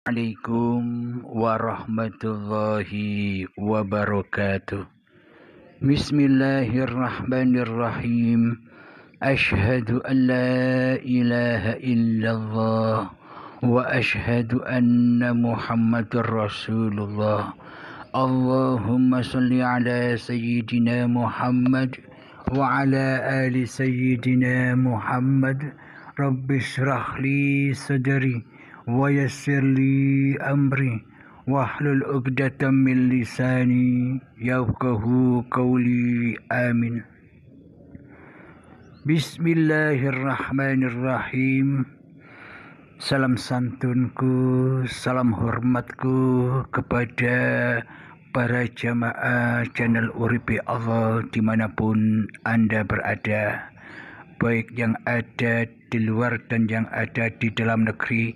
Assalamualaikum warahmatullahi wabarakatuh. Bismillahirrahmanirrahim. Ashhadu an la ilaha illallah wa ashhadu anna Muhammadar Rasulullah. Allahumma salli ala sayyidina Muhammad wa ala ali sayyidina Muhammad. Rabbi shrah li sadri wa yassir li amri wahlul 'uqdatam min lisani yafqahu qawli. Amin. Bismillahirrahmanirrahim. Salam santunku, salam hormatku kepada para jamaah channel Uripi Allah dimanapun Anda berada, baik yang ada di luar dan yang ada di dalam negeri,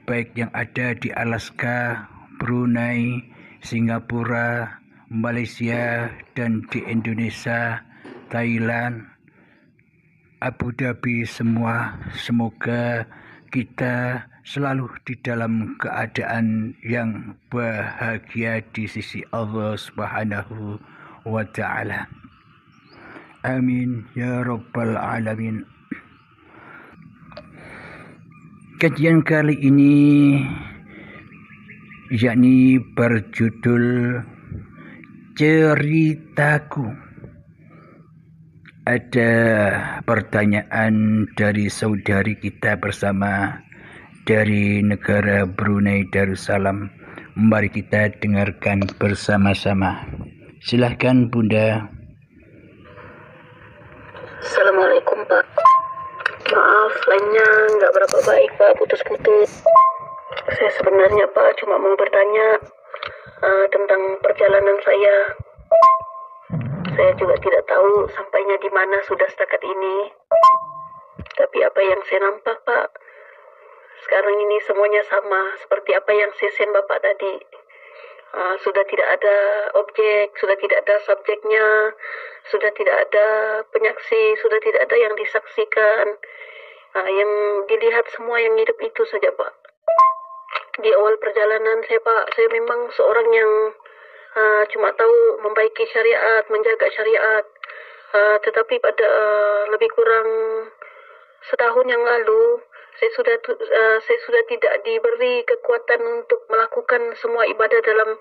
baik yang ada di Alaska, Brunei, Singapura, Malaysia, dan di Indonesia, Thailand, Abu Dhabi semua. Semoga kita selalu di dalam keadaan yang bahagia di sisi Allah Subhanahu wa Ta'ala. Amin ya Rabbal Alamin. Kajian kali ini yakni berjudul Ceritaku. Ada pertanyaan dari saudari kita bersama dari negara Brunei Darussalam. Mari kita dengarkan bersama-sama. Silahkan Bunda. Assalamualaikum Pak. Maaf lainnya nggak berapa baik Pak, putus-putus. Saya sebenarnya Pak cuma mau bertanya tentang perjalanan saya. Saya juga tidak tahu sampainya di mana sudah setakat ini. Tapi apa yang saya nampak Pak, sekarang ini semuanya sama seperti apa yang sesen Bapak tadi. Sudah tidak ada objek, sudah tidak ada subjeknya, sudah tidak ada penyaksi, sudah tidak ada yang disaksikan. Yang dilihat semua yang hidup itu saja Pak. Di awal perjalanan saya Pak, saya memang seorang yang cuma tahu membaiki syariat, menjaga syariat. Tetapi pada lebih kurang setahun yang lalu, saya sudah tidak diberi kekuatan untuk melakukan semua ibadah dalam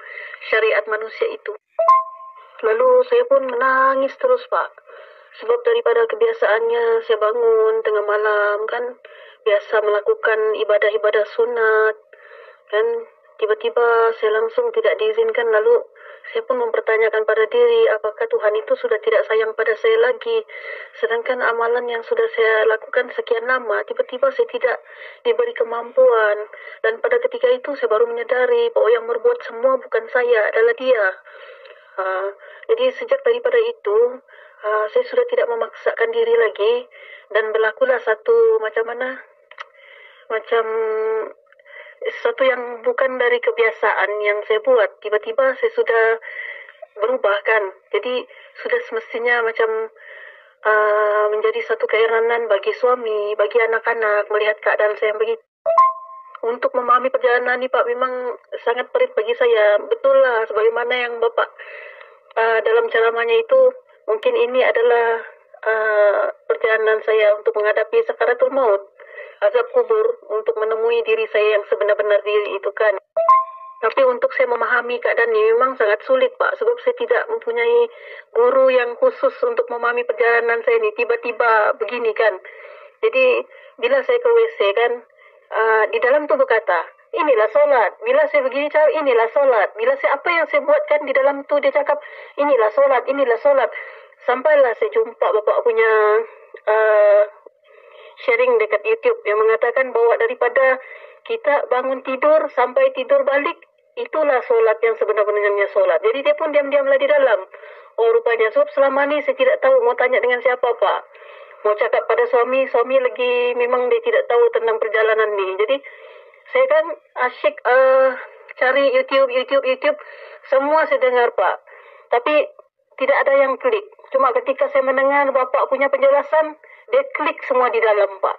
syariat manusia itu. Lalu saya pun menangis terus Pak. Sebab daripada kebiasaannya saya bangun tengah malam kan, biasa melakukan ibadah-ibadah sunat. Dan tiba-tiba saya langsung tidak diizinkan. Lalu saya pun mempertanyakan pada diri, apakah Tuhan itu sudah tidak sayang pada saya lagi? Sedangkan amalan yang sudah saya lakukan sekian lama, tiba-tiba saya tidak diberi kemampuan. Dan pada ketika itu saya baru menyadari bahwa yang berbuat semua bukan saya, adalah Dia. Jadi sejak daripada itu, saya sudah tidak memaksakan diri lagi. Dan berlakulah satu macam sesuatu yang bukan dari kebiasaan yang saya buat. Tiba-tiba saya sudah berubah kan. Jadi sudah semestinya macam menjadi satu keheranan bagi suami, bagi anak-anak melihat keadaan saya yang begitu. Untuk memahami perjalanan ini Pak memang sangat perit bagi saya. Betul lah sebagaimana yang Bapak dalam ceramahnya itu, mungkin ini adalah perjalanan saya untuk menghadapi sakaratul maut, azab kubur, untuk menemui diri saya yang sebenar-benar diri itu kan. Tapi untuk saya memahami keadaan ini memang sangat sulit Pak, sebab saya tidak mempunyai guru yang khusus untuk memahami perjalanan saya ini. Tiba-tiba begini kan. Jadi bila saya ke WC kan, di dalam tuh berkata, inilah solat. Bila saya begini cara, inilah solat. Bila saya apa yang saya buat kan di dalam tuh dia cakap, inilah solat, inilah solat. Sampailah saya jumpa Bapak punya sharing dekat YouTube yang mengatakan bahwa daripada kita bangun tidur sampai tidur balik, itulah solat yang sebenar-benarnya solat. Jadi dia pun diam-diamlah di dalam. Oh rupanya, sebab selama ni saya tidak tahu mau tanya dengan siapa Pak. Mau cakap pada suami lagi memang dia tidak tahu tentang perjalanan ni. Jadi saya kan asyik cari YouTube, semua saya dengar Pak. Tapi tidak ada yang klik. Cuma ketika saya mendengar Bapak punya penjelasan, dia klik semua di dalam Pak.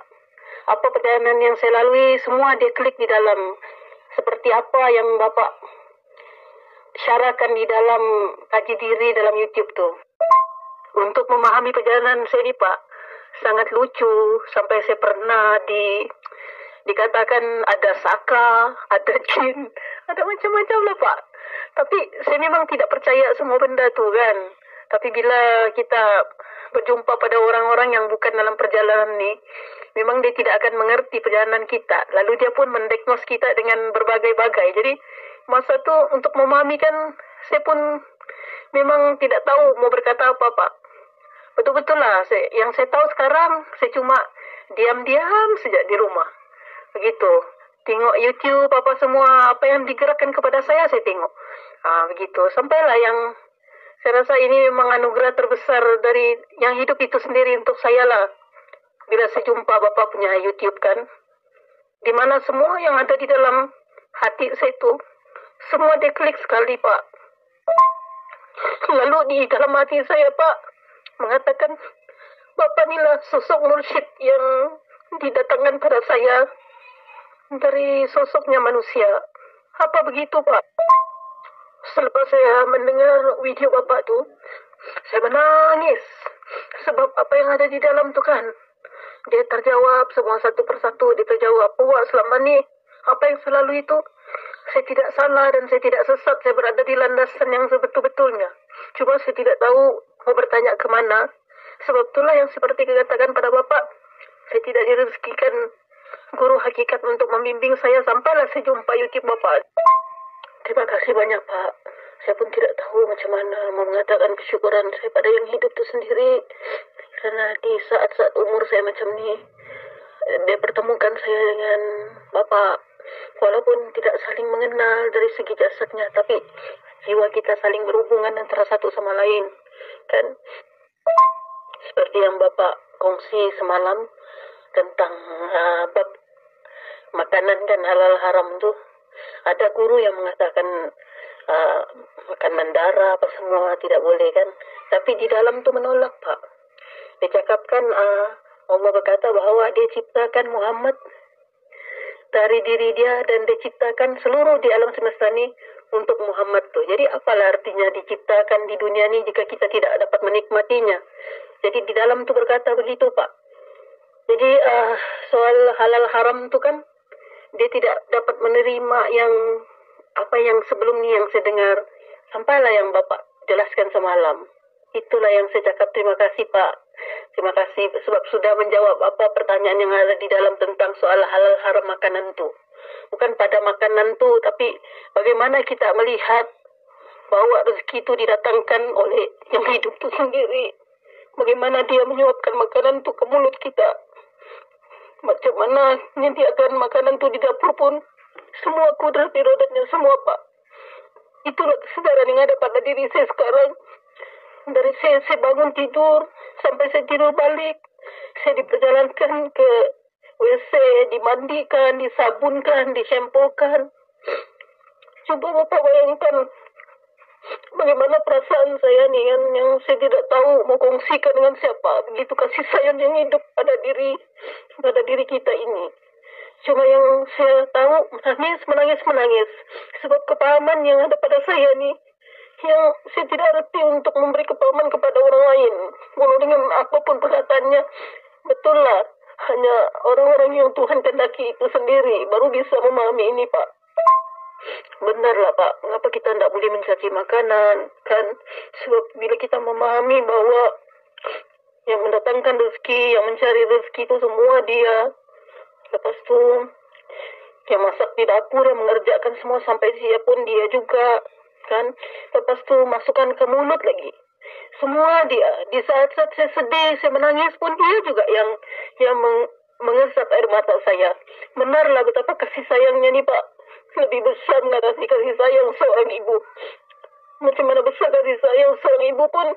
Apa perjalanan yang saya lalui, semua dia klik di dalam. seperti apa yang Bapak syarahkan di dalam kaji diri dalam YouTube tuh. Untuk memahami perjalanan saya ini Pak, sangat lucu. Sampai saya pernah dikatakan ada saka, ada jin, ada macam-macam lah Pak. Tapi saya memang tidak percaya semua benda tuh kan. Tapi bila kita berjumpa pada orang-orang yang bukan dalam perjalanan ini, memang dia tidak akan mengerti perjalanan kita. Lalu dia pun mendiagnos kita dengan berbagai-bagai. Jadi masa tu untuk memahami kan, saya pun memang tidak tahu mau berkata apa Pak. Betul-betul lah, yang saya tahu sekarang, saya cuma diam-diam saja di rumah. Begitu. Tengok YouTube, apa semua, apa yang digerakkan kepada saya tengok. Begitu. Sampailah yang saya rasa ini memang anugerah terbesar dari yang hidup itu sendiri untuk saya lah. Bila saya jumpa Bapak punya YouTube kan, di mana semua yang ada di dalam hati saya itu, semua diklik sekali Pak. Lalu di dalam hati saya Pak, mengatakan, Bapak inilah sosok mursyid yang didatangkan pada saya dari sosoknya manusia. Apa begitu Pak? Selepas saya mendengar video Bapak tu, saya menangis. Sebab apa yang ada di dalam tu kan, dia terjawab semua satu persatu, dia terjawab. Wah, selama ni, apa yang selalu itu, saya tidak salah dan saya tidak sesat. Saya berada di landasan yang sebetul-betulnya. Cuma saya tidak tahu mau bertanya ke mana. Sebab itulah yang seperti katakan pada Bapak, saya tidak direzekikan guru hakikat untuk membimbing saya sampailah saya jumpa YouTube Bapak. Terima kasih banyak Pak. Saya pun tidak tahu macam mana mau mengatakan kesyukuran saya pada yang hidup itu sendiri. Karena di saat-saat umur saya macam ni, dia pertemukan saya dengan Bapak. Walaupun tidak saling mengenal dari segi jasadnya, tapi jiwa kita saling berhubungan antara satu sama lain. Kan? Seperti yang Bapak kongsi semalam tentang bab makanan dan halal haram tu. Ada guru yang mengatakan makan mandara apa semua tidak boleh kan. Tapi di dalam tu menolak Pak. Dia cakapkan Allah berkata bahawa dia ciptakan Muhammad dari diri dia dan dia ciptakan seluruh di alam semesta ni untuk Muhammad tu. Jadi apalah artinya diciptakan di dunia ni jika kita tidak dapat menikmatinya. Jadi di dalam tu berkata begitu Pak. Jadi soal halal haram tu kan, dia tidak dapat menerima yang apa yang sebelum ni yang saya dengar. Sampailah yang Bapak jelaskan semalam. Itulah yang saya cakap terima kasih Pak. Terima kasih sebab sudah menjawab apa pertanyaan yang ada di dalam tentang soal halal haram makanan tu. Bukan pada makanan tu, tapi bagaimana kita melihat bahawa rezeki itu didatangkan oleh yang hidup tu sendiri. Bagaimana dia menyuapkan makanan tu ke mulut kita. Macam mana menyediakan makanan tu di dapur pun. Semua kudrat irodatnya semua Pak. Itulah kesedaran yang ada pada diri saya sekarang. Dari saya bangun tidur sampai saya tidur balik, saya diperjalankan ke WC, dimandikan, disabunkan, disyampukan. Coba Bapak bayangkan bagaimana perasaan saya ni yang saya tidak tahu mau kongsikan dengan siapa. Begitu kasih sayang yang hidup pada diri kita ini. Cuma yang saya tahu menangis. Sebab kepahaman yang ada pada saya ni, yang saya tidak reti untuk memberi kepahaman kepada orang lain. Walau dengan apapun perkataannya, betul lah. Hanya orang-orang yang Tuhan kehendaki itu sendiri baru bisa memahami ini Pak. Benarlah Pak, mengapa kita tidak boleh mencaci makanan kan? Sebab bila kita memahami bahawa yang mendatangkan rezeki, yang mencari rezeki itu semua dia. Lepas tu yang masak di dapur, yang mengerjakan semua sampai siap pun dia juga kan. Lepas tu masukkan ke mulut lagi, semua dia. Di saat-saat saya sedih, saya menangis pun dia juga yang mengesat air mata saya. Benarlah betapa kasih sayangnya ni Pak. Lebih besar mengatasi kasih sayang seorang ibu. Macam mana besar kasih sayang seorang ibu pun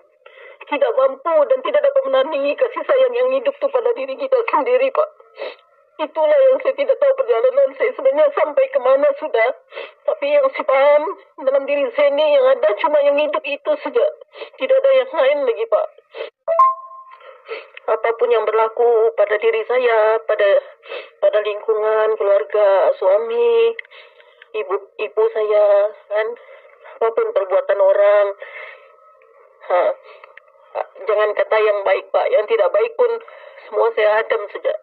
tidak mampu dan tidak dapat menandingi kasih sayang yang hidup tu pada diri kita sendiri Pak. Itulah yang saya tidak tahu perjalanan saya sebenarnya sampai ke mana sudah. Tapi yang saya faham dalam diri saya ni yang ada cuma yang hidup itu saja. Tidak ada yang lain lagi Pak. Apapun yang berlaku pada diri saya, pada lingkungan, keluarga, suami, ibu saya kan, apapun perbuatan orang, ha, jangan kata yang baik Pak, yang tidak baik pun semua saya hadam saja.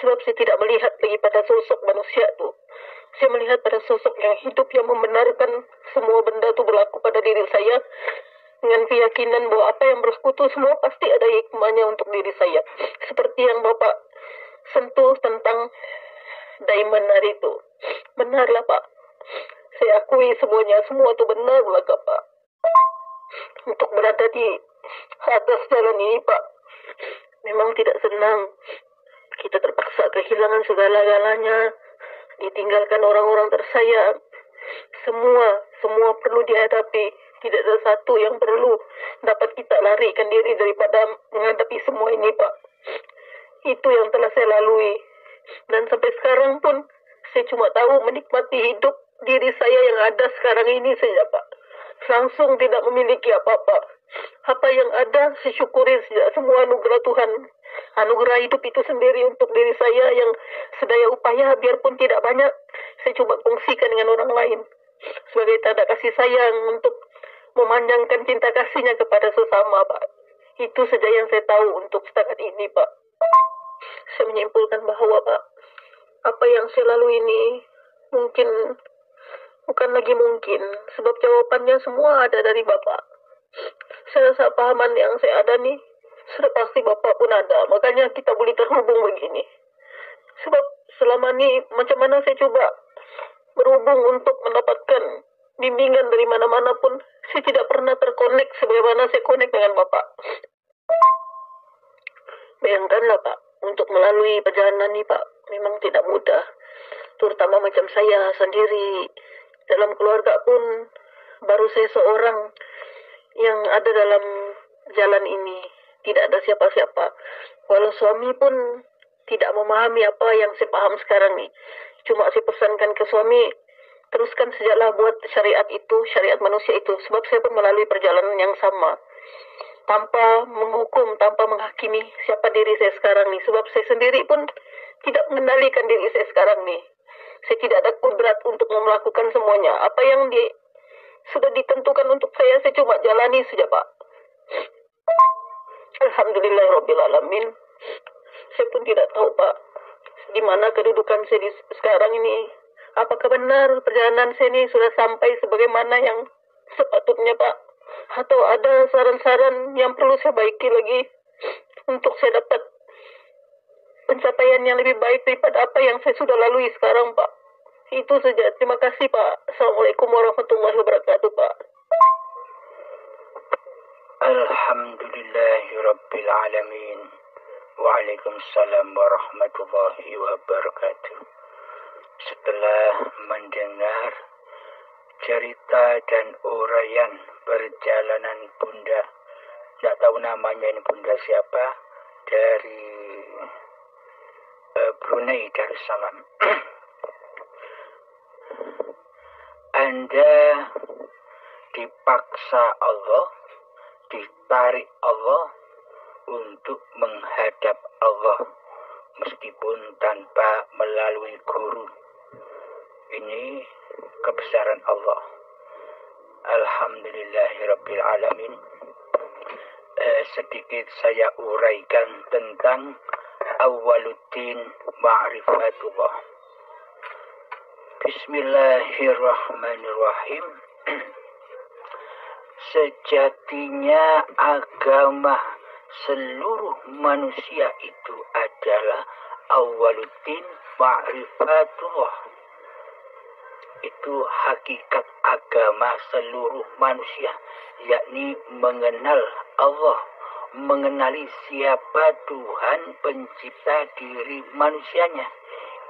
Sebab saya tidak melihat lagi pada sosok manusia tu. Saya melihat pada sosok yang hidup, yang membenarkan semua benda tu berlaku pada diri saya dengan keyakinan bahwa apa yang berlaku tu semua pasti ada hikmahnya untuk diri saya. Seperti yang Bapak sentuh tentang diamond hari itu. Benarlah Pak. Saya akui semuanya, semua tu benar belaka Pak. Untuk berada di atas jalan ini Pak, memang tidak senang. Kita terpaksa kehilangan segala-galanya, ditinggalkan orang-orang tersayang. Semua perlu dihadapi. Tidak ada satu yang perlu dapat kita larikan diri daripada menghadapi semua ini Pak. Itu yang telah saya lalui. Dan sampai sekarang pun saya cuma tahu menikmati hidup diri saya yang ada sekarang ini saja Pak. Langsung tidak memiliki apa-apa. Apa yang ada saya syukuri saja, semua anugerah Tuhan. Anugerah hidup itu sendiri untuk diri saya yang sedaya upaya biarpun tidak banyak, saya coba kongsikan dengan orang lain. Sebagai tanda kasih sayang untuk memanjangkan cinta kasihnya kepada sesama Pak. Itu saja yang saya tahu untuk setakat ini Pak. Saya menyimpulkan bahawa Pak, apa yang saya lalui ini bukan lagi mungkin, sebab jawabannya semua ada dari Bapak. Saya rasa pahaman yang saya ada nih, sudah pasti Bapak pun ada. Makanya kita boleh terhubung begini. Sebab selama ini macam mana saya coba berhubung untuk mendapatkan bimbingan dari mana-mana pun, saya tidak pernah terkonek sebagaimana saya konek dengan Bapak. Bayangkanlah Pak, untuk melalui perjalanan ini Pak, memang tidak mudah. Terutama macam saya sendiri, dalam keluarga pun baru saya seorang yang ada dalam jalan ini. Tidak ada siapa-siapa. Walau suami pun tidak memahami apa yang saya paham sekarang ni. Cuma saya pesankan ke suami, teruskan sajalah buat syariat itu, syariat manusia itu. Sebab saya pun melalui perjalanan yang sama. Tanpa menghukum, tanpa menghakimi siapa diri saya sekarang ni. Sebab saya sendiri pun tidak mengendalikan diri saya sekarang ni. Saya tidak ada kudrat untuk melakukan semuanya. Apa yang sudah ditentukan untuk saya cuma jalani saja Pak. Alhamdulillahirrabbilalamin. Saya pun tidak tahu Pak, di mana kedudukan saya sekarang ini. Apakah benar perjalanan saya ini sudah sampai sebagaimana yang sepatutnya Pak? Atau ada saran-saran yang perlu saya baiki lagi untuk saya dapat pencapaian yang lebih baik daripada apa yang saya sudah lalui sekarang Pak. Itu saja. Terima kasih Pak. Assalamualaikum warahmatullahi wabarakatuh Pak. Alhamdulillahirrabbilalamin. Waalaikumsalam warahmatullahi wabarakatuh. Setelah mendengar cerita dan uraian perjalanan Bunda, tidak tahu namanya ini Bunda siapa, dari Brunei Darussalam. Anda dipaksa Allah, ditarik Allah untuk menghadap Allah meskipun tanpa melalui guru. Ini kebesaran Allah. Alhamdulillahirrabbilalamin. Sedikit saya uraikan tentang Awwaluddin Ma'rifatullah. Bismillahirrahmanirrahim. Sejatinya agama seluruh manusia itu adalah Awwaluddin Ma'rifatullah. Itu hakikat agama seluruh manusia, yakni mengenal Allah, mengenali siapa Tuhan pencipta diri manusianya.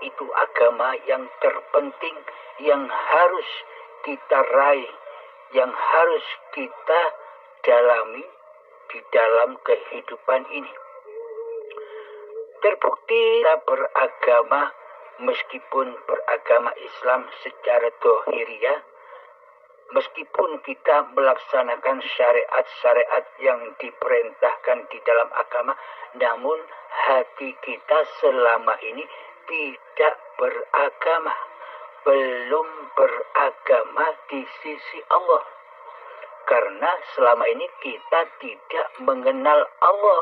Itu agama yang terpenting, yang harus kita raih, yang harus kita dalami di dalam kehidupan ini. Terbukti kita beragama, meskipun beragama Islam secara dohiriyah, meskipun kita melaksanakan syariat-syariat yang diperintahkan di dalam agama, namun hati kita selama ini tidak beragama. belum beragama di sisi Allah. Karena selama ini kita tidak mengenal Allah.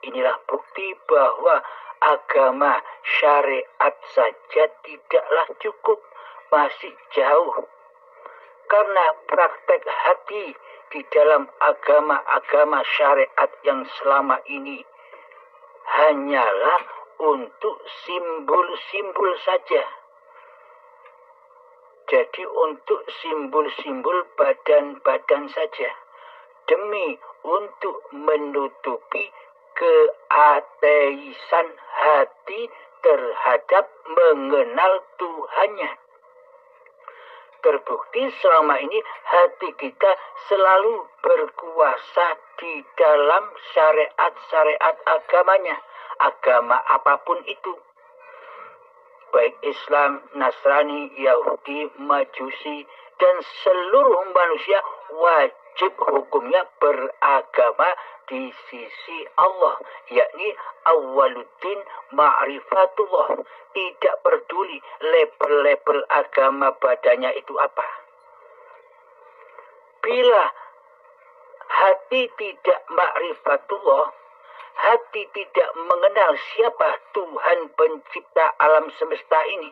Inilah bukti bahwa agama syariat saja tidaklah cukup, masih jauh. Karena praktek hati di dalam agama-agama syariat yang selama ini hanyalah untuk simbol-simbol saja. Jadi untuk simbol-simbol badan-badan saja. Demi untuk menutupi keateisan hati terhadap mengenal Tuhannya. Terbukti selama ini hati kita selalu berkuasa di dalam syariat-syariat agamanya. Agama apapun itu. Baik Islam, Nasrani, Yahudi, Majusi, dan seluruh manusia wajib hukumnya beragama di sisi Allah, yakni awwaluddin ma'rifatullah. Tidak peduli label-label agama badannya itu apa. Bila hati tidak ma'rifatullah, hati tidak mengenal siapa Tuhan pencipta alam semesta ini,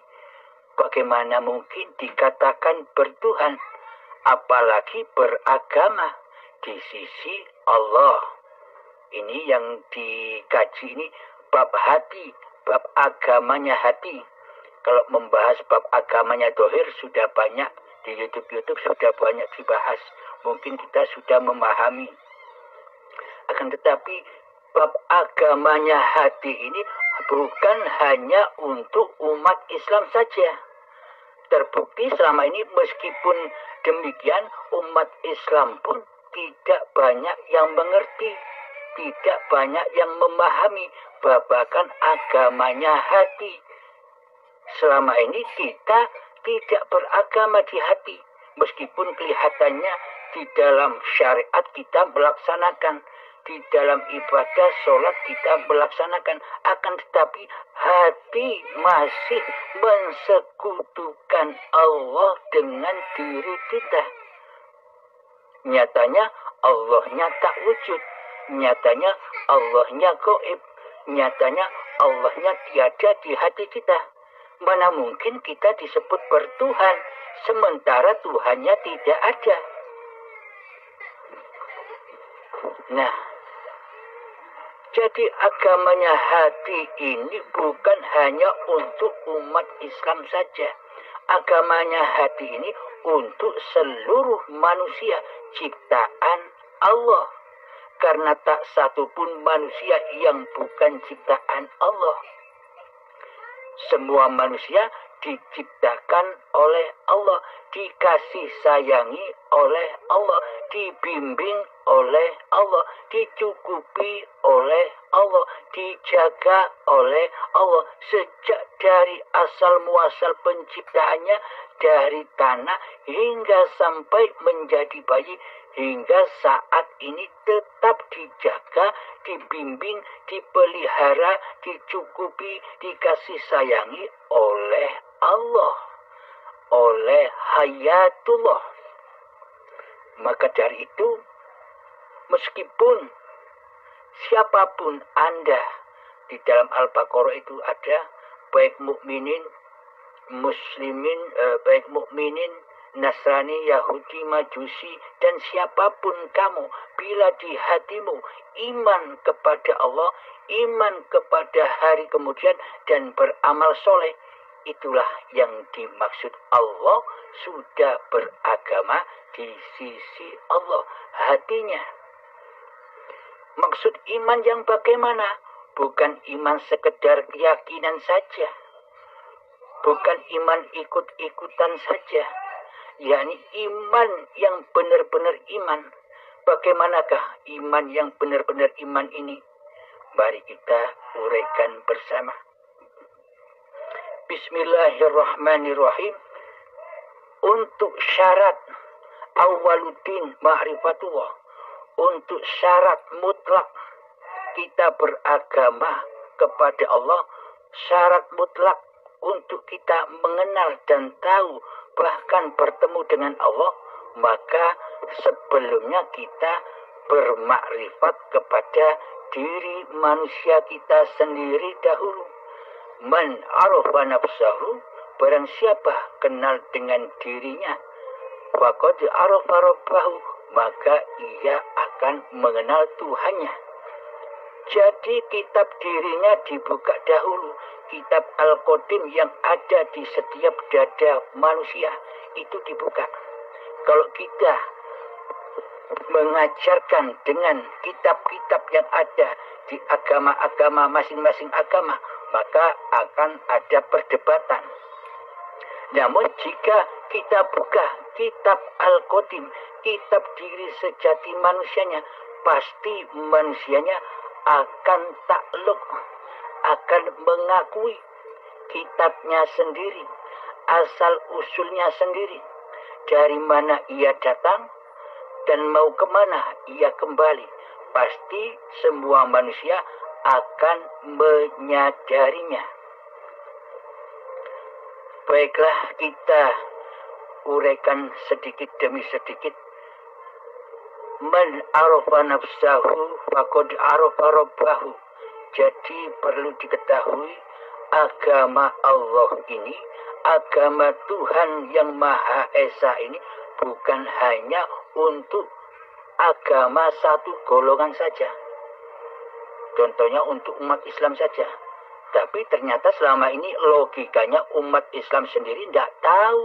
bagaimana mungkin dikatakan bertuhan, apalagi beragama di sisi Allah. Ini yang dikaji ini bab hati, bab agamanya hati. Kalau membahas bab agamanya dohir sudah banyak di YouTube sudah banyak dibahas. Mungkin kita sudah memahami. Akan tetapi bab agamanya hati ini bukan hanya untuk umat Islam saja. Terbukti selama ini meskipun demikian umat Islam pun tidak banyak yang mengerti, tidak banyak yang memahami babakan agamanya hati. Selama ini kita tidak beragama di hati, meskipun kelihatannya di dalam syariat kita melaksanakan, di dalam ibadah sholat kita melaksanakan, akan tetapi hati masih mensekutukan Allah dengan diri kita. Nyatanya Allahnya tak wujud, nyatanya Allahnya gaib, nyatanya Allahnya tiada di hati kita. Mana mungkin kita disebut bertuhan sementara Tuhannya tidak ada. Nah, jadi agamanya hati ini bukan hanya untuk umat Islam saja. Agamanya hati ini untuk seluruh manusia ciptaan Allah. Karena tak satu pun manusia yang bukan ciptaan Allah. Semua manusia diciptakan oleh Allah, dikasih sayangi oleh Allah, dibimbing oleh Allah, dicukupi oleh Allah, dijaga oleh Allah sejak dari asal muasal penciptaannya, dari tanah hingga sampai menjadi bayi, hingga saat ini tetap dijaga, dibimbing, dipelihara, dicukupi, dikasih sayangi oleh Allah, oleh hayatullah. Maka dari itu, meskipun siapapun Anda, di dalam Al-Baqarah itu ada baik mukminin, muslimin, baik mukminin, Nasrani, Yahudi, Majusi, dan siapapun kamu, bila di hatimu iman kepada Allah, iman kepada hari kemudian, dan beramal soleh, itulah yang dimaksud Allah sudah beragama di sisi Allah, hatinya. Maksud iman yang bagaimana? Bukan iman sekedar keyakinan saja, bukan iman ikut-ikutan saja, yakni iman yang benar-benar iman. Bagaimanakah iman yang benar-benar iman ini? Mari kita uraikan bersama. Bismillahirrahmanirrahim. Untuk syarat awwaluddin ma'rifatullah, untuk syarat mutlak kita beragama kepada Allah, syarat mutlak untuk kita mengenal dan tahu bahkan bertemu dengan Allah, maka sebelumnya kita bermakrifat kepada diri manusia kita sendiri dahulu. Man arafa nafsahu, barang siapa kenal dengan dirinya, faqad arafa rabbahu, maka ia akan mengenal Tuhannya. Jadi kitab dirinya dibuka dahulu. Kitab Al-Qadim yang ada di setiap dada manusia itu dibuka. Kalau kita mengajarkan dengan kitab-kitab yang ada di agama-agama masing-masing agama, maka akan ada perdebatan. Namun jika kita buka kitab Al-Qadim, kitab diri sejati manusianya, pasti manusianya akan takluk, akan mengakui kitabnya sendiri, asal usulnya sendiri, dari mana ia datang dan mau kemana ia kembali. Pasti semua manusia akan menyadarinya. Baiklah, kita uraikan sedikit demi sedikit. Man arafa nafsahu faqad arafa rabbahu. Jadi perlu diketahui agama Allah ini, agama Tuhan yang Maha Esa ini bukan hanya untuk agama satu golongan saja. Contohnya untuk umat Islam saja. Tapi ternyata selama ini logikanya umat Islam sendiri tidak tahu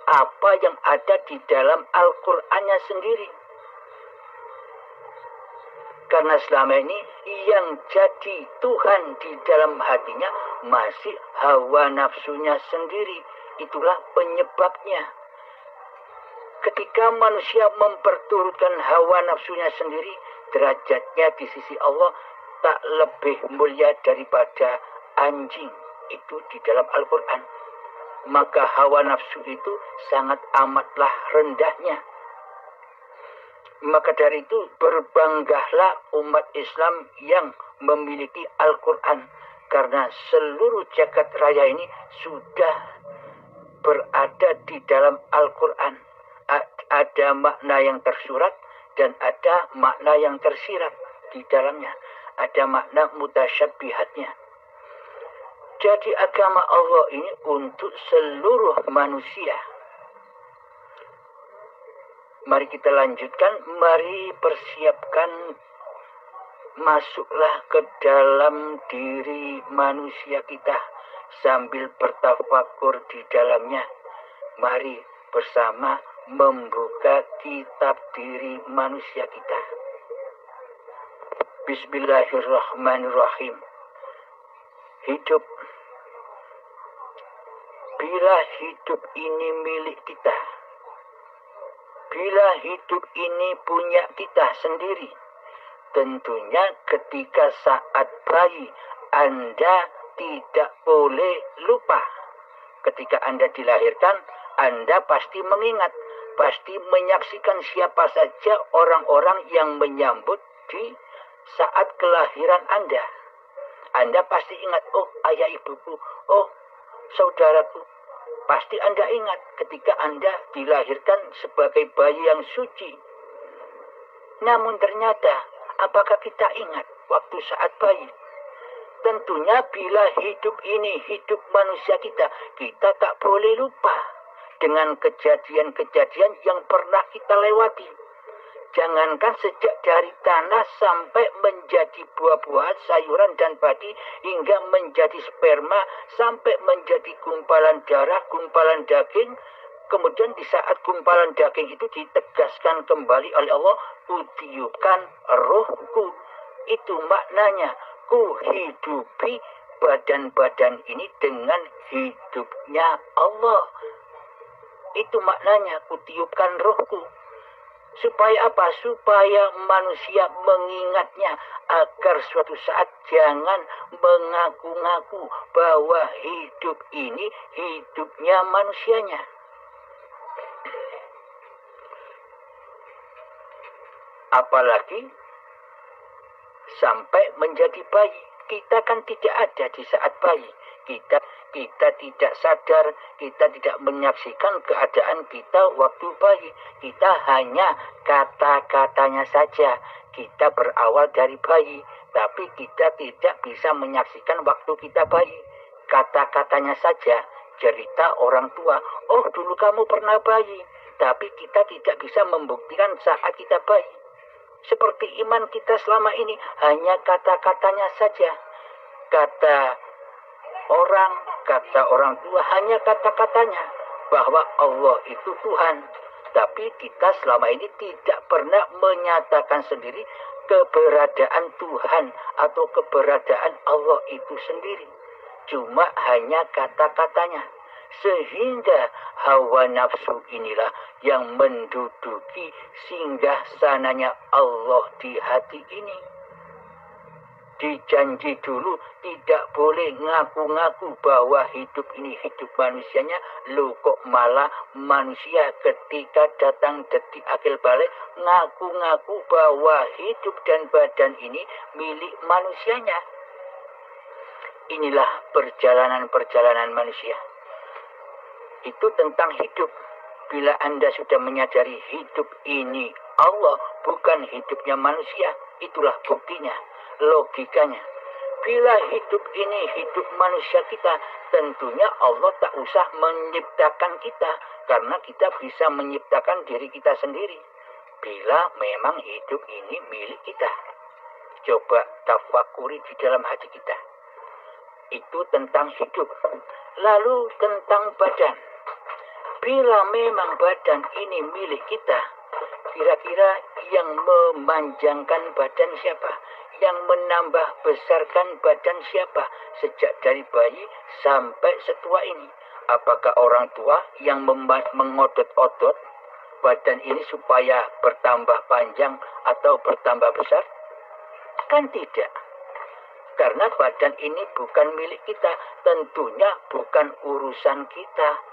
apa yang ada di dalam Al-Qur'annya sendiri. Karena selama ini yang jadi Tuhan di dalam hatinya masih hawa nafsunya sendiri. Itulah penyebabnya. Ketika manusia memperturutkan hawa nafsunya sendiri, derajatnya di sisi Allah tak lebih mulia daripada anjing. Itu di dalam Al-Quran. Maka hawa nafsu itu sangat amatlah rendahnya. Maka dari itu berbanggahlah umat Islam yang memiliki Al-Quran. Karena seluruh jagat raya ini sudah berada di dalam Al-Quran. Ada makna yang tersurat dan ada makna yang tersirat di dalamnya. Ada makna mutasyabihatnya. Jadi agama Allah ini untuk seluruh manusia. Mari kita lanjutkan. Mari persiapkan, masuklah ke dalam diri manusia kita sambil bertafakur di dalamnya. Mari bersama membuka kitab diri manusia kita. Bismillahirrahmanirrahim. Hidup. Bila hidup ini milik kita, bila hidup ini punya kita sendiri, tentunya ketika saat bayi Anda tidak boleh lupa. Ketika Anda dilahirkan, Anda pasti mengingat, pasti menyaksikan siapa saja orang-orang yang menyambut di saat kelahiran Anda. Anda pasti ingat, oh ayah ibuku, oh saudaraku. Pasti Anda ingat ketika Anda dilahirkan sebagai bayi yang suci. Namun ternyata, apakah kita ingat waktu saat bayi? Tentunya bila hidup ini hidup manusia kita tak boleh lupa dengan kejadian-kejadian yang pernah kita lewati. Jangankan sejak dari tanah sampai menjadi buah-buahan, sayuran dan padi, hingga menjadi sperma, sampai menjadi gumpalan darah, gumpalan daging. Kemudian di saat gumpalan daging itu ditegaskan kembali oleh Allah, kutiupkan rohku. Itu maknanya, ku hidupi badan-badan ini dengan hidupnya Allah. Itu maknanya, kutiupkan rohku. Supaya apa? Supaya manusia mengingatnya agar suatu saat jangan mengaku-ngaku bahwa hidup ini hidupnya manusianya. Apalagi sampai menjadi bayi. Kita kan tidak ada di saat bayi. Kita tidak sadar, kita tidak menyaksikan keadaan kita waktu bayi. Kita hanya kata-katanya saja. Kita berawal dari bayi, tapi kita tidak bisa menyaksikan waktu kita bayi. Kata-katanya saja, cerita orang tua, oh dulu kamu pernah bayi, tapi kita tidak bisa membuktikan saat kita bayi. Seperti iman kita selama ini, hanya kata-katanya saja. Kata orang tua, hanya kata-katanya bahwa Allah itu Tuhan. Tapi kita selama ini tidak pernah menyatakan sendiri keberadaan Tuhan atau keberadaan Allah itu sendiri. Cuma hanya kata-katanya. Sehingga hawa nafsu inilah yang menduduki singgah sananya Allah di hati ini. Dijanji dulu tidak boleh ngaku-ngaku bahwa hidup ini hidup manusianya. Loh kok malah manusia ketika datang detik akhir balik ngaku-ngaku bahwa hidup dan badan ini milik manusianya. Inilah perjalanan-perjalanan manusia. Itu tentang hidup. Bila Anda sudah menyadari hidup ini Allah, bukan hidupnya manusia, itulah buktinya, logikanya. Bila hidup ini hidup manusia kita, tentunya Allah tak usah menciptakan kita, karena kita bisa menciptakan diri kita sendiri. Bila memang hidup ini milik kita. Coba tafakuri di dalam hati kita. Itu tentang hidup. Lalu tentang badan. Bila memang badan ini milik kita, kira-kira yang memanjangkan badan siapa? Yang menambah besarkan badan siapa? Sejak dari bayi sampai setua ini. Apakah orang tua yang mengodot-odot badan ini supaya bertambah panjang atau bertambah besar? Kan tidak. Karena badan ini bukan milik kita, tentunya bukan urusan kita.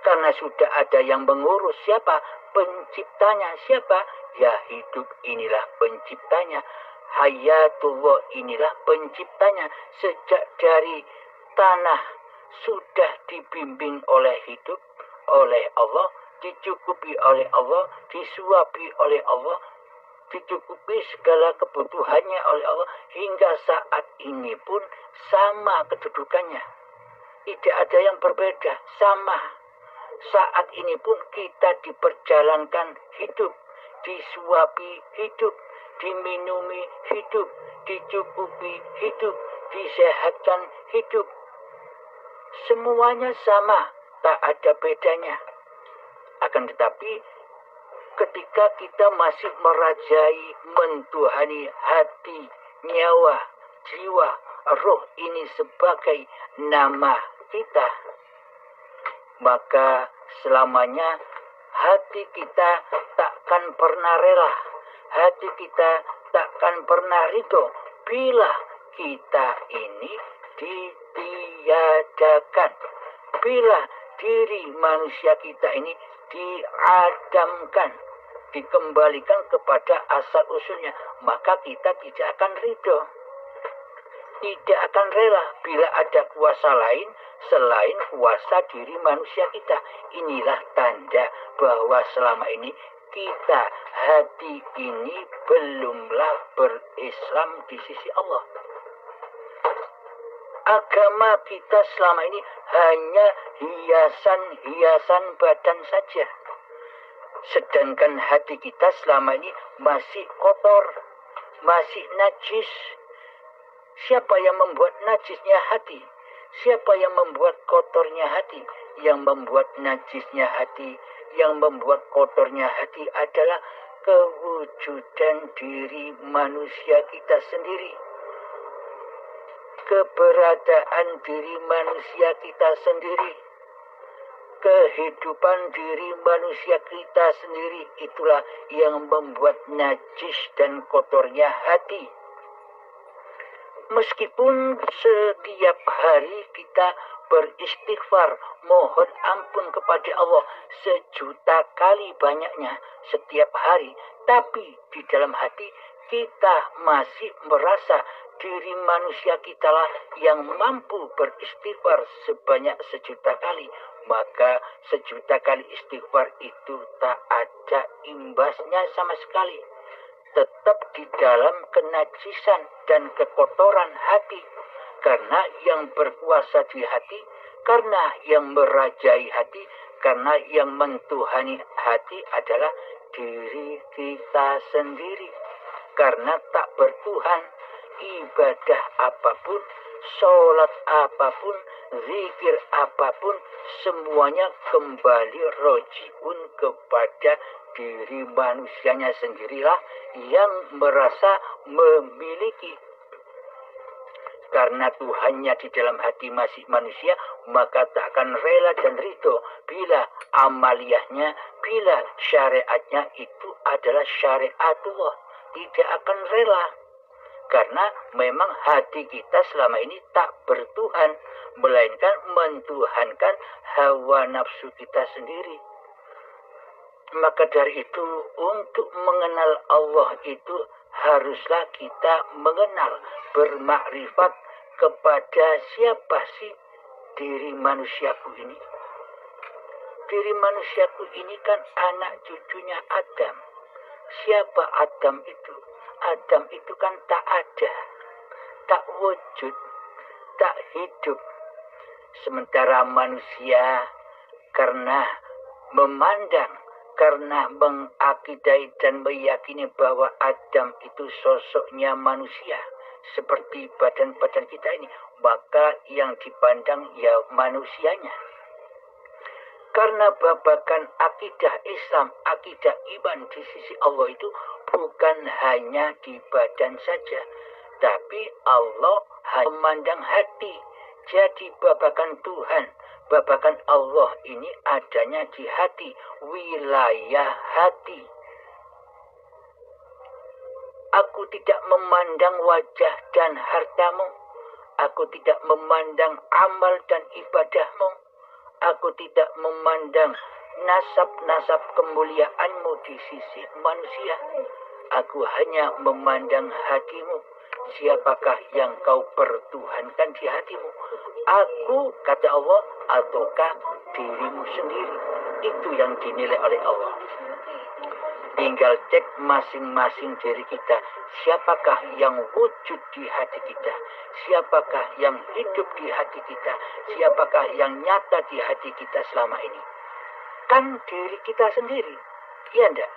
Karena sudah ada yang mengurus, siapa? Penciptanya. Siapa? Ya hidup inilah penciptanya. Hayatullah inilah penciptanya. Sejak dari tanah sudah dibimbing oleh hidup, oleh Allah, dicukupi oleh Allah, disuapi oleh Allah, dicukupi segala kebutuhannya oleh Allah. Hingga saat ini pun sama kedudukannya. Tidak ada yang berbeda, sama. Saat ini pun kita diperjalankan hidup, disuapi hidup, diminumi hidup, dicukupi hidup, disehatkan hidup. Semuanya sama, tak ada bedanya. Akan tetapi ketika kita masih merajai, mentuhani hati, nyawa, jiwa, roh ini sebagai nama kita, maka selamanya hati kita takkan pernah rela, hati kita takkan pernah ridho bila kita ini ditiadakan, bila diri manusia kita ini diadamkan, dikembalikan kepada asal usulnya, maka kita tidak akan ridho, tidak akan rela bila ada kuasa lain selain kuasa diri manusia kita. Inilah tanda bahwa selama ini kita, hati ini belumlah berislam di sisi Allah. Agama kita selama ini hanya hiasan-hiasan badan saja. Sedangkan hati kita selama ini masih kotor, masih najis. Siapa yang membuat najisnya hati? Siapa yang membuat kotornya hati? Yang membuat najisnya hati, yang membuat kotornya hati adalah kewujudan diri manusia kita sendiri. Keberadaan diri manusia kita sendiri. Kehidupan diri manusia kita sendiri, itulah yang membuat najis dan kotornya hati. Meskipun setiap hari kita beristighfar, mohon ampun kepada Allah 1.000.000 kali banyaknya setiap hari, tapi di dalam hati kita masih merasa diri manusia kitalah yang mampu beristighfar sebanyak 1.000.000 kali, maka 1.000.000 kali istighfar itu tak ada imbasnya sama sekali. Tetap di dalam kenajisan dan kekotoran hati, karena yang berkuasa di hati, karena yang merajai hati, karena yang mentuhani hati adalah diri kita sendiri. Karena tak bertuhan, ibadah apapun, sholat apapun, zikir apapun, semuanya kembali rojiun kepada diri manusianya sendirilah yang merasa memiliki. Karena Tuhannya di dalam hati masih manusia, maka tak akan rela dan ridho bila amaliyahnya, bila syariatnya itu adalah syariatullah. Tidak akan rela. Karena memang hati kita selama ini tak bertuhan, melainkan mentuhankan hawa nafsu kita sendiri. Maka dari itu, untuk mengenal Allah itu haruslah kita mengenal, bermakrifat kepada siapa sih diri manusiaku ini. Diri manusiaku ini kan anak cucunya Adam. Siapa Adam itu? Adam itu kan tak ada, tak wujud, tak hidup. Sementara manusia karena memandang, karena mengakidai dan meyakini bahwa Adam itu sosoknya manusia, seperti badan-badan kita ini, maka yang dipandang ya manusianya. Karena babakan akidah Islam, akidah iman di sisi Allah itu bukan hanya di badan saja, tapi Allah hanya memandang hati. Jadi babakan Tuhan, babakan Allah ini adanya di hati, wilayah hati. Aku tidak memandang wajah dan hartamu. Aku tidak memandang amal dan ibadahmu. Aku tidak memandang nasab-nasab kemuliaanmu di sisi manusia. Aku hanya memandang hatimu. Siapakah yang kau pertuhankan di hatimu? Aku, kata Allah, ataukah dirimu sendiri? Itu yang dinilai oleh Allah. Tinggal cek masing-masing diri kita. Siapakah yang wujud di hati kita? Siapakah yang hidup di hati kita? Siapakah yang nyata di hati kita selama ini? Kan diri kita sendiri. Iya enggak?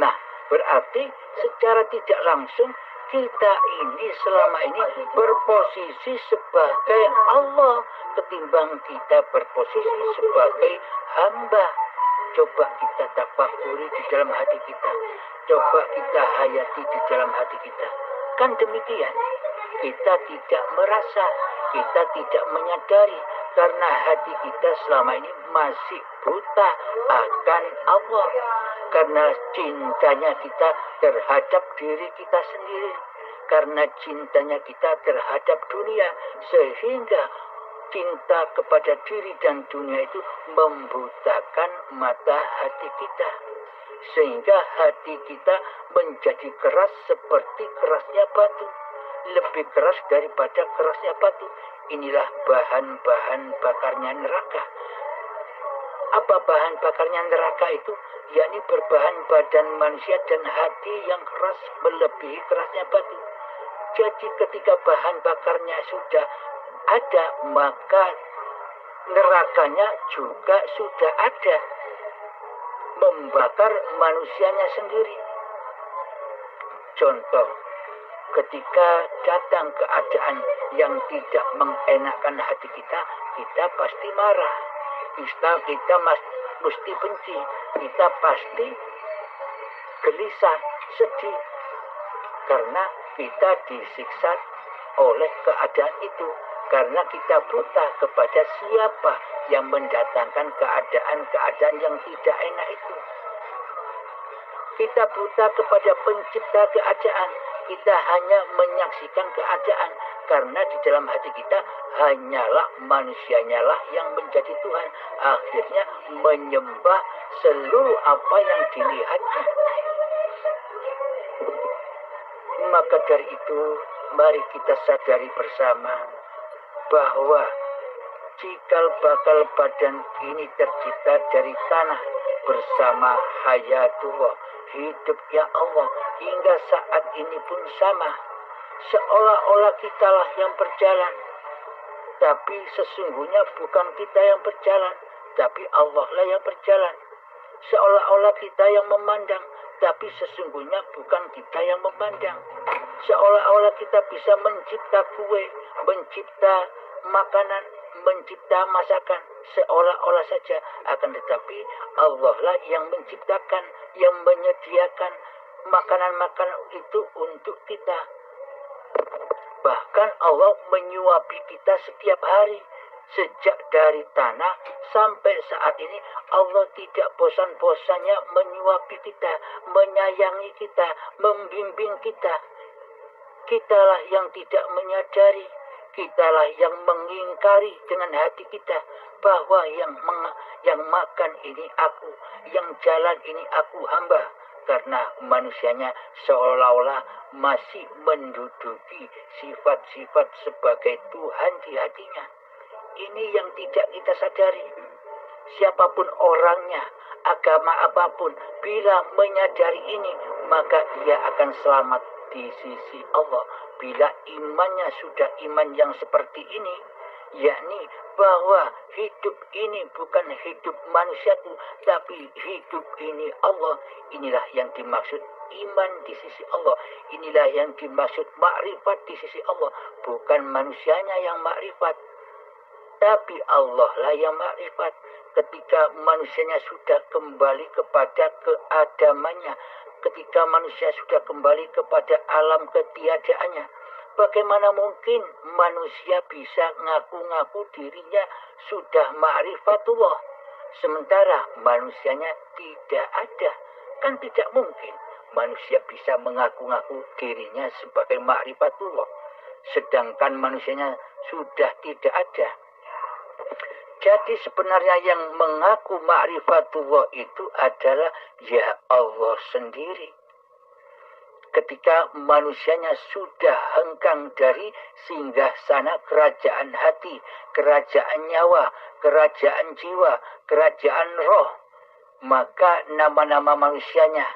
Nah, berarti secara tidak langsung kita ini selama ini berposisi sebagai Allah ketimbang kita berposisi sebagai hamba. Coba kita tafakuri di dalam hati kita. Coba kita hayati di dalam hati kita. Kan demikian. Kita tidak merasa, kita tidak menyadari karena hati kita selama ini masih buta akan Allah. Karena cintanya kita terhadap diri kita sendiri. Karena cintanya kita terhadap dunia. Sehingga cinta kepada diri dan dunia itu membutakan mata hati kita. Sehingga hati kita menjadi keras seperti kerasnya batu. Lebih keras daripada kerasnya batu. Inilah bahan-bahan bakarnya neraka. Apa bahan bakarnya neraka itu? Yakni berbahan badan manusia dan hati yang keras melebihi kerasnya batu. Jadi ketika bahan bakarnya sudah ada, maka nerakanya juga sudah ada. Membakar manusianya sendiri. Contoh, ketika datang keadaan yang tidak mengenakkan hati kita, kita pasti marah. Kita mesti benci. Kita pasti gelisah, sedih. Karena kita disiksa oleh keadaan itu. Karena kita buta kepada siapa yang mendatangkan keadaan-keadaan yang tidak enak itu. Kita buta kepada pencipta keadaan. Kita hanya menyaksikan keadaan. Karena di dalam hati kita hanyalah manusianya lah yang menjadi Tuhan. Akhirnya menyembah seluruh apa yang dilihatnya. Maka dari itu, mari kita sadari bersama bahwa cikal bakal badan ini tercipta dari tanah bersama hayatullah, hidupnya Allah, hingga saat ini pun sama. Seolah-olah kitalah yang berjalan, tapi sesungguhnya bukan kita yang berjalan, tapi Allah lah yang berjalan. Seolah-olah kita yang memandang, tapi sesungguhnya bukan kita yang memandang. Seolah-olah kita bisa mencipta kue, mencipta makanan, mencipta masakan, seolah-olah saja, akan tetapi Allah lah yang menciptakan, yang menyediakan makanan-makanan itu untuk kita. Bahkan Allah menyuapi kita setiap hari. Sejak dari tanah sampai saat ini, Allah tidak bosan-bosannya menyuapi kita, menyayangi kita, membimbing kita. Kitalah yang tidak menyadari, kitalah yang mengingkari dengan hati kita bahwa yang makan ini aku, yang jalan ini aku hamba. Karena manusianya seolah-olah masih menduduki sifat-sifat sebagai Tuhan di hatinya. Ini yang tidak kita sadari. Siapapun orangnya, agama apapun, bila menyadari ini, maka ia akan selamat di sisi Allah. Bila imannya sudah iman yang seperti ini, yakni bahwa hidup ini bukan hidup manusiaku, tapi hidup ini Allah. Inilah yang dimaksud iman di sisi Allah. Inilah yang dimaksud makrifat di sisi Allah. Bukan manusianya yang makrifat, tapi Allah lah yang makrifat. Ketika manusianya sudah kembali kepada keadamannya, ketika manusia sudah kembali kepada alam ketiadaannya, bagaimana mungkin manusia bisa ngaku-ngaku dirinya sudah ma'rifatullah, sementara manusianya tidak ada? Kan tidak mungkin manusia bisa mengaku-ngaku dirinya sebagai ma'rifatullah, sedangkan manusianya sudah tidak ada. Jadi sebenarnya yang mengaku ma'rifatullah itu adalah ya Allah sendiri. Ketika manusianya sudah hengkang dari singgah sana kerajaan hati, kerajaan nyawa, kerajaan jiwa, kerajaan roh, maka nama-nama manusianya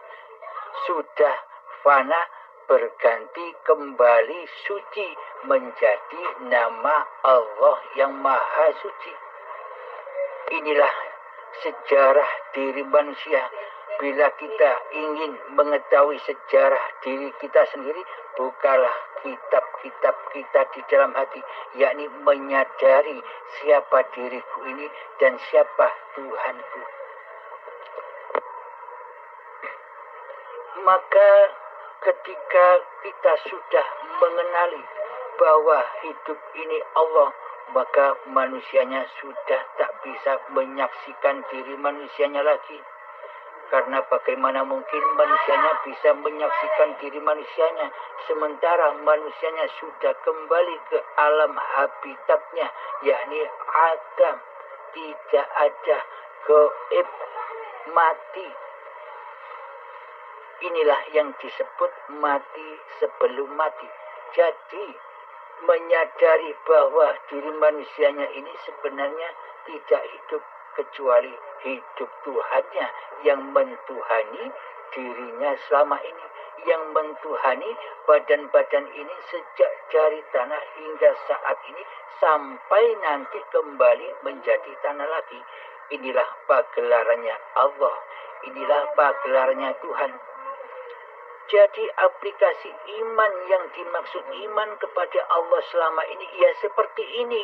sudah fana, berganti kembali suci menjadi nama Allah yang Maha Suci. Inilah sejarah diri manusia. Bila kita ingin mengetahui sejarah diri kita sendiri, bukalah kitab-kitab kita di dalam hati, yakni menyadari siapa diriku ini dan siapa Tuhanku. Maka ketika kita sudah mengenali bahwa hidup ini Allah, maka manusianya sudah tak bisa menyaksikan diri manusianya lagi. Karena bagaimana mungkin manusianya bisa menyaksikan diri manusianya, sementara manusianya sudah kembali ke alam habitatnya, yakni Adam. Tidak ada gaib, mati. Inilah yang disebut mati sebelum mati. Jadi menyadari bahwa diri manusianya ini sebenarnya tidak hidup, kecuali hidup Tuhannya yang mentuhani dirinya selama ini, yang mentuhani badan-badan ini sejak dari tanah hingga saat ini, sampai nanti kembali menjadi tanah lagi. Inilah pagelarannya Allah, inilah pagelarannya Tuhan. Jadi aplikasi iman yang dimaksud iman kepada Allah selama ini, ya seperti ini.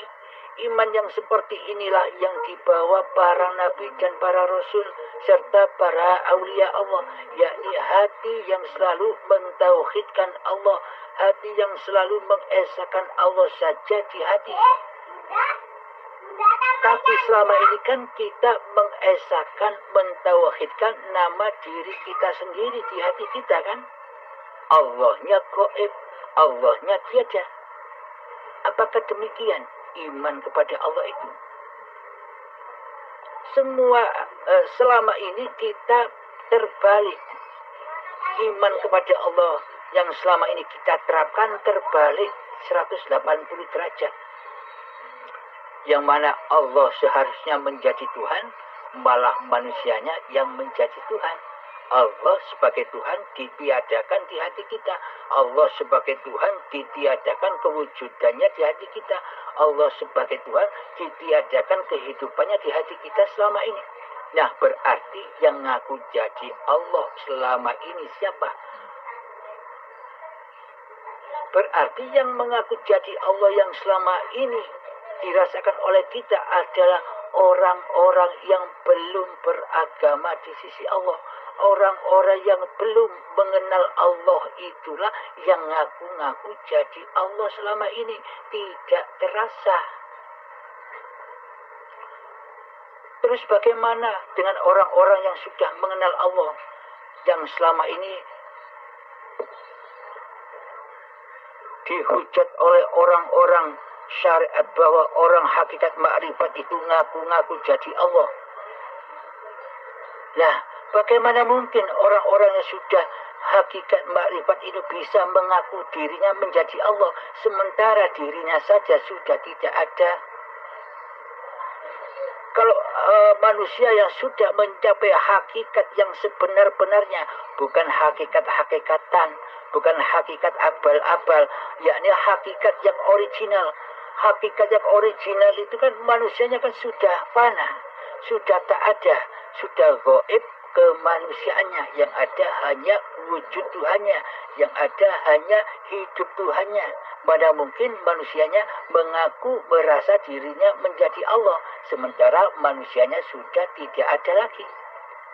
Iman yang seperti inilah yang dibawa para nabi dan para rasul serta para aulia Allah, yakni hati yang selalu mentauhidkan Allah, hati yang selalu mengesahkan Allah saja di hati. Tapi selama ini kan kita mengesahkan, mentauhidkan nama diri kita sendiri di hati kita kan. Allahnya gaib, Allahnya tiada. Apakah demikian iman kepada Allah itu? Selama ini kita terbalik. Iman kepada Allah yang selama ini kita terapkan terbalik 180 derajat. Yang mana Allah seharusnya menjadi Tuhan, malah manusianya yang menjadi Tuhan. Allah sebagai Tuhan ditiadakan di hati kita. Allah sebagai Tuhan ditiadakan kewujudannya di hati kita. Allah sebagai Tuhan ditiadakan kehidupannya di hati kita selama ini. Nah, berarti yang ngaku jadi Allah selama ini siapa? Berarti yang mengaku jadi Allah yang selama ini dirasakan oleh kita adalah orang-orang yang belum beragama di sisi Allah. Orang-orang yang belum mengenal Allah itulah yang ngaku-ngaku jadi Allah selama ini. Tidak terasa. Terus bagaimana dengan orang-orang yang sudah mengenal Allah, yang selama ini dihujat oleh orang-orang syariat bahwa orang hakikat makrifat itu ngaku-ngaku jadi Allah? Nah, bagaimana mungkin orang-orang yang sudah hakikat makrifat itu bisa mengaku dirinya menjadi Allah, sementara dirinya saja sudah tidak ada? Kalau manusia yang sudah mencapai hakikat yang sebenar-benarnya, bukan hakikat-hakikatan, bukan hakikat abal-abal, yakni hakikat yang original. Hakikat yang original itu kan manusianya kan sudah fana, sudah tak ada, sudah gaib kemanusiaannya, yang ada hanya wujud Tuhannya, yang ada hanya hidup Tuhannya. Mana mungkin manusianya mengaku merasa dirinya menjadi Allah, sementara manusianya sudah tidak ada lagi.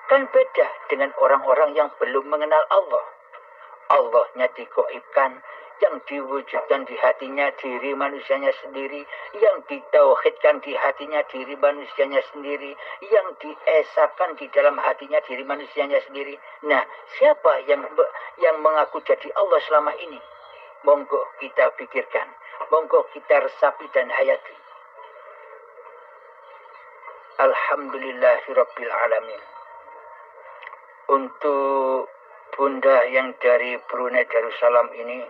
Kan beda dengan orang-orang yang belum mengenal Allah. Allahnya digaibkan, yang diwujudkan di hatinya diri manusianya sendiri, yang ditauhidkan di hatinya diri manusianya sendiri, yang diesakan di dalam hatinya diri manusianya sendiri. Nah, siapa yang mengaku jadi Allah selama ini? Monggo kita pikirkan, monggo kita resapi dan hayati. Alhamdulillahirabbil alamin. Untuk Bunda yang dari Brunei Darussalam ini,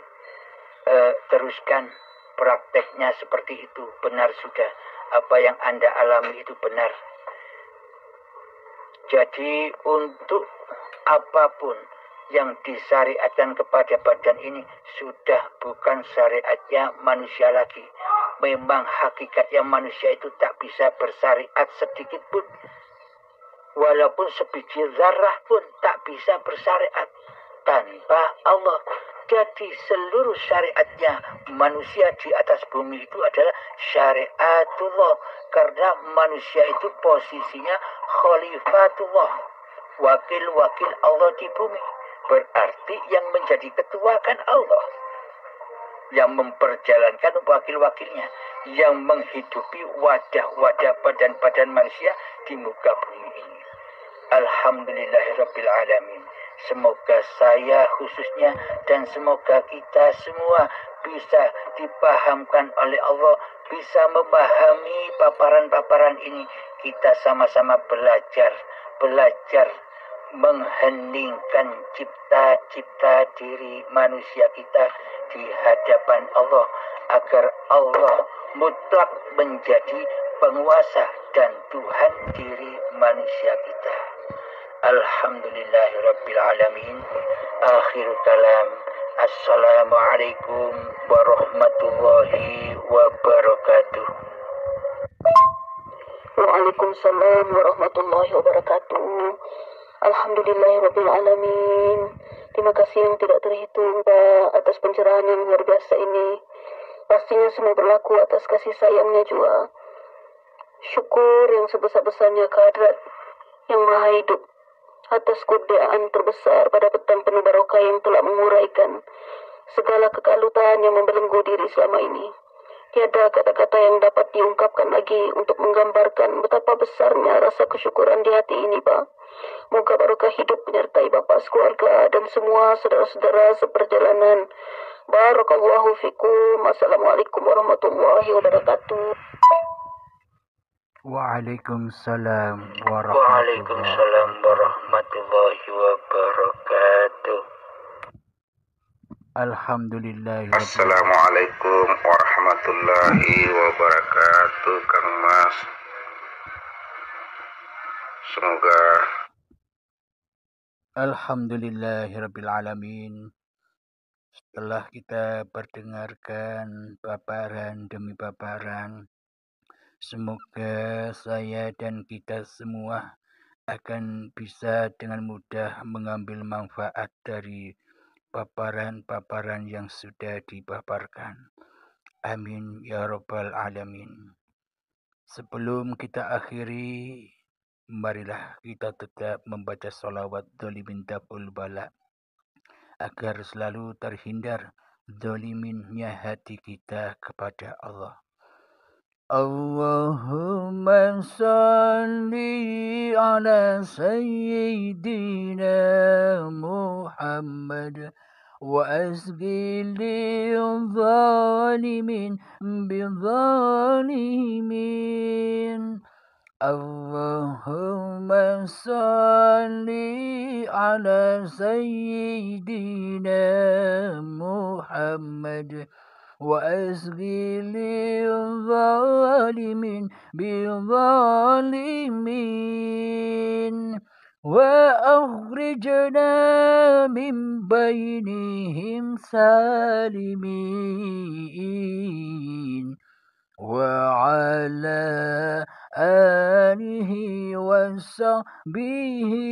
teruskan prakteknya seperti itu. Benar sudah, apa yang Anda alami itu benar. Jadi untuk apapun yang disyariatkan kepada badan ini sudah bukan syariatnya manusia lagi. Memang hakikatnya manusia itu tak bisa bersyariat sedikit pun. Walaupun sebiji zarah pun tak bisa bersyariat tanpa Allah. Jadi seluruh syariatnya manusia di atas bumi itu adalah syariatullah. Karena manusia itu posisinya khalifatullah, wakil-wakil Allah di bumi. Berarti yang menjadi ketua kan Allah, yang memperjalankan wakil-wakilnya, yang menghidupi wadah-wadah badan-badan manusia di muka bumi ini. Alhamdulillahirabbil alamin. Semoga saya khususnya dan semoga kita semua bisa dipahamkan oleh Allah, bisa memahami paparan-paparan ini. Kita sama-sama belajar mengheningkan cipta-cipta diri manusia kita di hadapan Allah, agar Allah mutlak menjadi penguasa dan Tuhan diri manusia kita. Alhamdulillahirabbil alamin. Akhir kalam. Assalamualaikum warahmatullahi wabarakatuh. Waalaikumsalam warahmatullahi wabarakatuh. Alhamdulillahirabbil alamin. Terima kasih yang tidak terhitung, Pak, atas pencerahan yang luar biasa ini. Pastinya semua berlaku atas kasih sayangnya juga. Syukur yang sebesar-besarnya kehadrat yang maha hidup atas kurniaan terbesar pada petang penuh barokah yang telah menguraikan segala kekalutan yang membelenggu diri selama ini. Tiada kata-kata yang dapat diungkapkan lagi untuk menggambarkan betapa besarnya rasa kesyukuran di hati ini, Pak. Moga barokah hidup menyertai Bapak sekeluarga dan semua saudara-saudara seperjalanan. Barakallahu fikum. Assalamualaikum warahmatullahi wabarakatuh. Waalaikumsalam Waalaikumsalam warahmatullahi wabarakatuh. Alhamdulillahirabbil Assalamualaikum warahmatullahi wabarakatuh, Kang Mas. Semoga Alhamdulillahirabbil alamin. Setelah kita mendengarkan paparan demi paparan, semoga saya dan kita semua akan bisa dengan mudah mengambil manfaat dari paparan-paparan yang sudah dipaparkan. Amin ya rabbal alamin. Sebelum kita akhiri, marilah kita tetap membaca salawat dolimin daf'ul bala agar selalu terhindar doliminnya hati kita kepada Allah. Allahumma salli ala sayyidina Muhammad wa asqi lil zalimin bidzalimin. Allahumma salli ala sayyidina Muhammad wa asqi lil zalimin bidzalimin wa akhrijna min bainihim salimin wa ala alihi wa sahbihi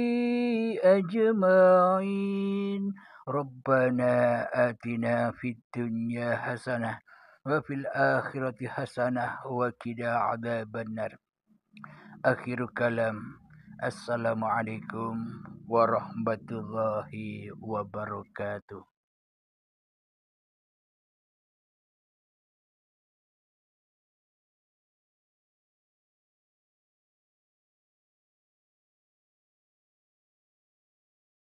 ajma'in. Rabbana atina fid dunya hasanah wa fil akhirati hasanah wa qina adzabannar. Akhirul kalam. Assalamualaikum warahmatullahi wabarakatuh.